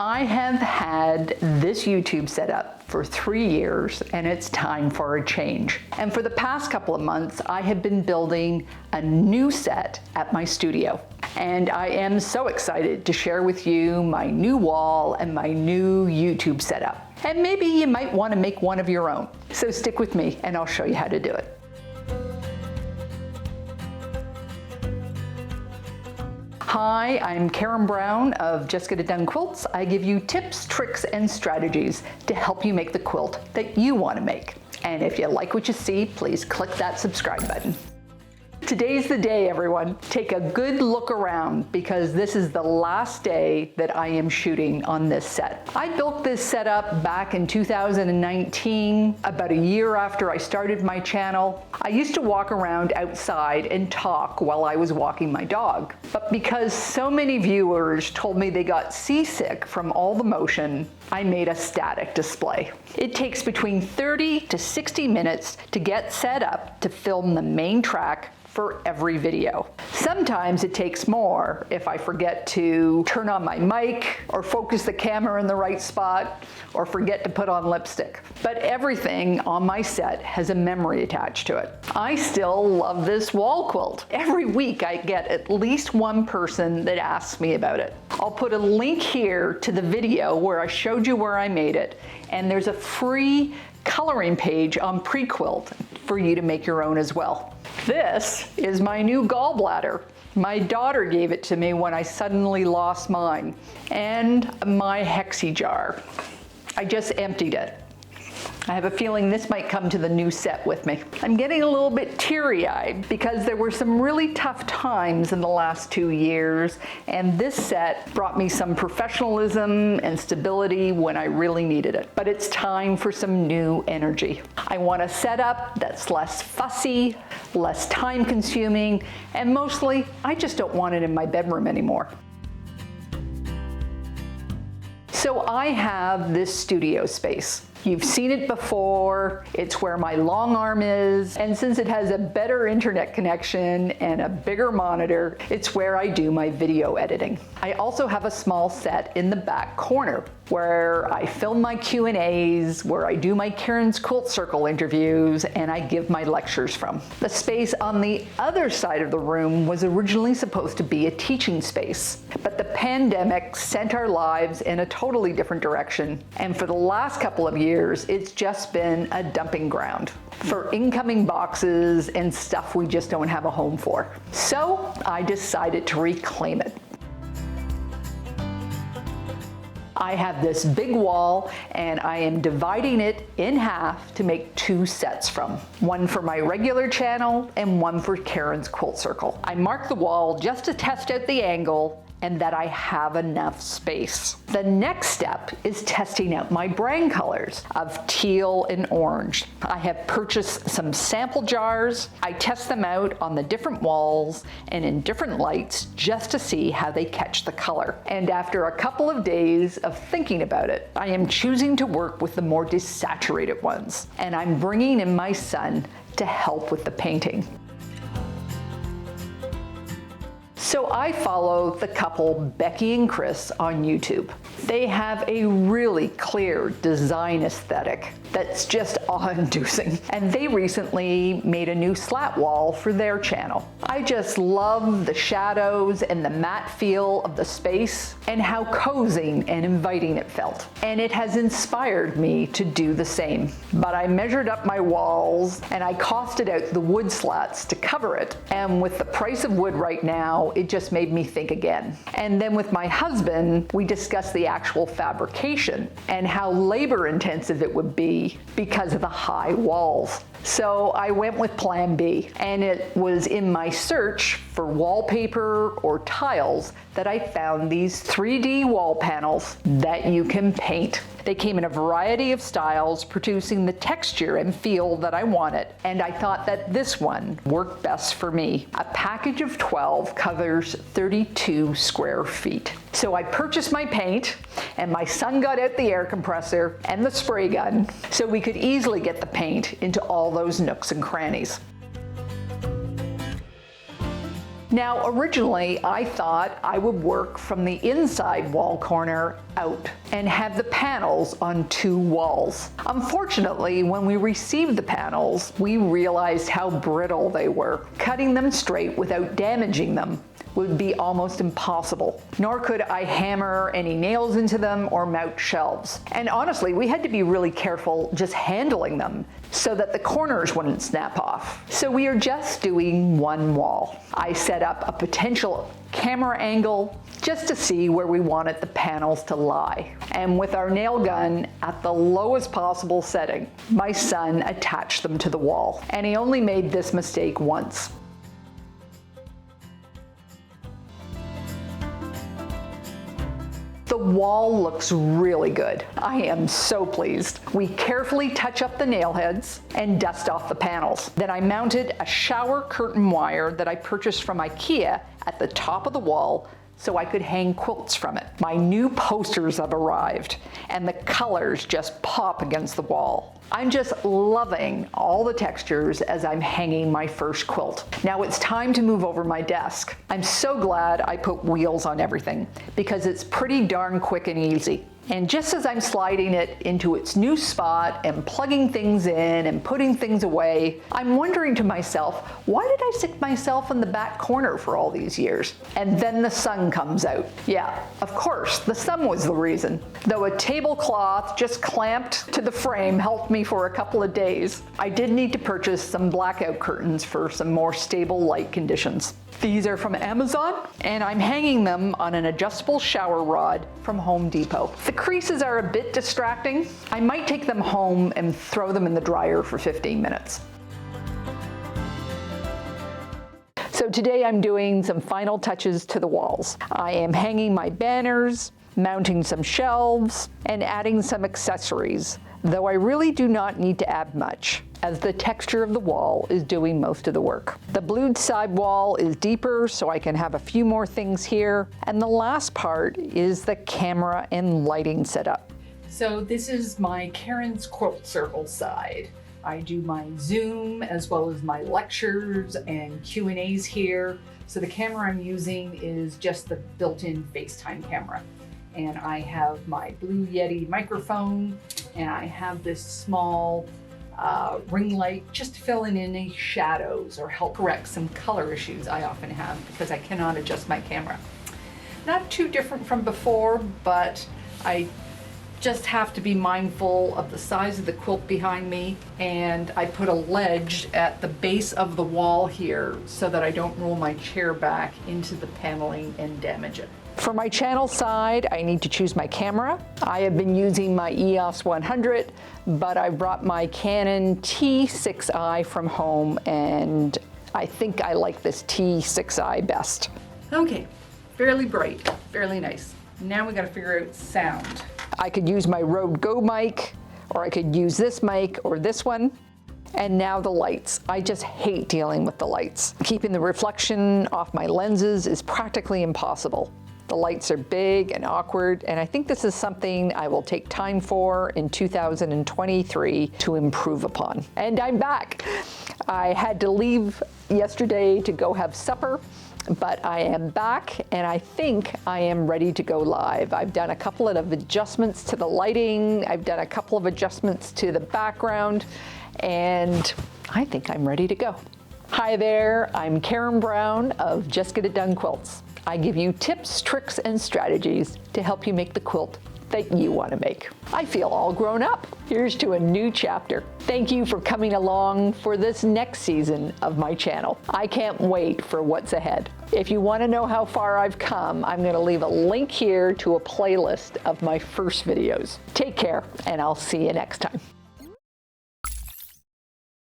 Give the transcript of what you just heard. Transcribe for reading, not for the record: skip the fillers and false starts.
I have had this YouTube set up for 3 years and it's time for a change. And for the past couple of months, I have been building a new set at my studio. And I am so excited to share with you my new wall and my new YouTube setup. And maybe you might want to make one of your own. So stick with me and I'll show you how to do it. Hi, I'm Karen Brown of Just Get It Done Quilts. I give you tips, tricks, and strategies to help you make the quilt that you want to make. And if you like what you see, please click that subscribe button. Today's the day, everyone. Take a good look around because this is the last day that I am shooting on this set. I built this setup back in 2019, about a year after I started my channel. I used to walk around outside and talk while I was walking my dog. But because so many viewers told me they got seasick from all the motion, I made a static display. It takes between 30 to 60 minutes to get set up to film the main track for every video. Sometimes it takes more if I forget to turn on my mic or focus the camera in the right spot or forget to put on lipstick. But everything on my set has a memory attached to it. I still love this wall quilt. Every week I get at least one person that asks me about it. I'll put a link here to the video where I showed you where I made it, and there's a free coloring page on Pre-Quilt for you to make your own as well. This is my new gallbladder. My daughter gave it to me when I suddenly lost mine. And my hexie jar. I just emptied it. I have a feeling this might come to the new set with me. I'm getting a little bit teary-eyed because there were some really tough times in the last 2 years, and this set brought me some professionalism and stability when I really needed it. But it's time for some new energy. I want a setup that's less fussy, less time-consuming, and mostly, I just don't want it in my bedroom anymore. So I have this studio space. You've seen it before. It's where my long arm is, and since it has a better internet connection and a bigger monitor, it's where I do my video editing. I also have a small set in the back corner where I film my Q&As, where I do my Karen's Quilt Circle interviews, and I give my lectures from. The space on the other side of the room was originally supposed to be a teaching space, but the pandemic sent our lives in a totally different direction, and for the last couple of years, it's just been a dumping ground for incoming boxes and stuff we just don't have a home for. So I decided to reclaim it. I have this big wall and I am dividing it in half to make 2 sets from. One for my regular channel and one for Karen's Quilt Circle. I marked the wall just to test out the angle and that I have enough space. The next step is testing out my brand colors of teal and orange. I have purchased some sample jars. I test them out on the different walls and in different lights just to see how they catch the color. And after a couple of days of thinking about it, I am choosing to work with the more desaturated ones. And I'm bringing in my son to help with the painting. So I follow the couple Becki and Chris on YouTube. They have a really clear design aesthetic that's just awe-inducing. And they recently made a new slat wall for their channel. I just love the shadows and the matte feel of the space and how cozy and inviting it felt. And it has inspired me to do the same. But I measured up my walls and I costed out the wood slats to cover it. And with the price of wood right now, it just made me think again. And then with my husband, we discussed the actual fabrication and how labor intensive it would be because of the high walls. So I went with plan B, and it was in my search for wallpaper or tiles that I found these 3D wall panels that you can paint. They came in a variety of styles, producing the texture and feel that I wanted, and I thought that this one worked best for me. A package of 12 covers 32 square feet. So I purchased my paint, and my son got out the air compressor and the spray gun so we could easily get the paint into all those nooks and crannies. Now, originally, I thought I would work from the inside wall corner out and have the panels on 2 walls. Unfortunately, when we received the panels, we realized how brittle they were. Cutting them straight without damaging them would be almost impossible, nor could I hammer any nails into them or mount shelves. And honestly, we had to be really careful just handling them so that the corners wouldn't snap off. So we are just doing 1 wall. I set up a potential camera angle just to see where we wanted the panels to lie. And with our nail gun at the lowest possible setting, my son attached them to the wall. And he only made this mistake once. The wall looks really good. I am so pleased. We carefully touch up the nail heads and dust off the panels. Then I mounted a shower curtain wire that I purchased from IKEA at the top of the wall so I could hang quilts from it. My new posters have arrived and the colors just pop against the wall. I'm just loving all the textures as I'm hanging my first quilt. Now it's time to move over my desk. I'm so glad I put wheels on everything because it's pretty darn quick and easy. And just as I'm sliding it into its new spot and plugging things in and putting things away, I'm wondering to myself, why did I stick myself in the back corner for all these years? And then the sun comes out. Yeah, of course, the sun was the reason. Though a tablecloth just clamped to the frame helped me for a couple of days, I did need to purchase some blackout curtains for some more stable light conditions. These are from Amazon, and I'm hanging them on an adjustable shower rod from Home Depot. The creases are a bit distracting. I might take them home and throw them in the dryer for 15 minutes. So today I'm doing some final touches to the walls. I am hanging my banners, mounting some shelves, and adding some accessories, though I really do not need to add much, as the texture of the wall is doing most of the work. The blued side wall is deeper, so I can have a few more things here. And the last part is the camera and lighting setup. So this is my Karen's Quilt Circle side. I do my Zoom as well as my lectures and Q&As here. So the camera I'm using is just the built-in FaceTime camera. And I have my Blue Yeti microphone, and I have this small ring light just to fill in any shadows or help correct some color issues I often have because I cannot adjust my camera. Not too different from before, but I just have to be mindful of the size of the quilt behind me, and I put a ledge at the base of the wall here so that I don't roll my chair back into the paneling and damage it. For my channel side, I need to choose my camera. I have been using my EOS 100, but I brought my Canon T6i from home, and I think I like this T6i best. Okay, fairly bright, fairly nice. Now we gotta figure out sound. I could use my Rode Go mic, or I could use this mic or this one. And now the lights. I just hate dealing with the lights. Keeping the reflection off my lenses is practically impossible. The lights are big and awkward, and I think this is something I will take time for in 2023 to improve upon. And I'm back. I had to leave yesterday to go have supper, but I am back, and I think I am ready to go live. I've done a couple of adjustments to the lighting. I've done a couple of adjustments to the background, and I think I'm ready to go. Hi there, I'm Karen Brown of Just Get It Done Quilts. I give you tips, tricks, and strategies to help you make the quilt that you want to make. I feel all grown up. Here's to a new chapter. Thank you for coming along for this next season of my channel. I can't wait for what's ahead. If you want to know how far I've come, I'm going to leave a link here to a playlist of my first videos. Take care, and I'll see you next time.